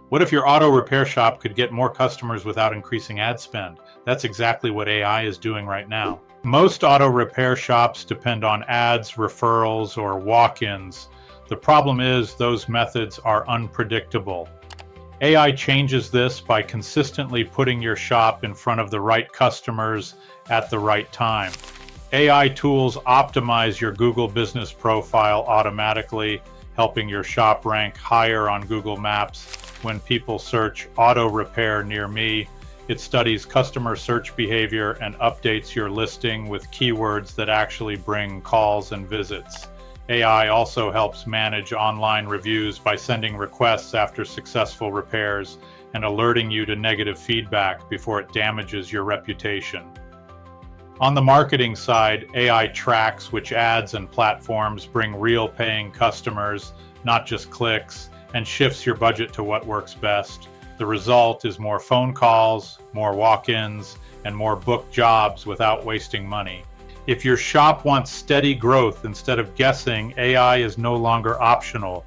What if your auto repair shop could get more customers without increasing ad spend? That's exactly what AI is doing right now. Most auto repair shops depend on ads, referrals, or walk-ins. The problem is those methods are unpredictable. AI changes this by consistently putting your shop in front of the right customers at the right time. AI tools optimize your Google business profile automatically, helping your shop rank higher on Google Maps. When people search auto repair near me, it studies customer search behavior and updates your listing with keywords that actually bring calls and visits. AI also helps manage online reviews by sending requests after successful repairs and alerting you to negative feedback before it damages your reputation. On the marketing side, AI tracks which ads and platforms bring real paying customers, not just clicks, and shifts your budget to what works best. The result is more phone calls, more walk-ins, and more booked jobs without wasting money. If your shop wants steady growth instead of guessing, AI is no longer optional.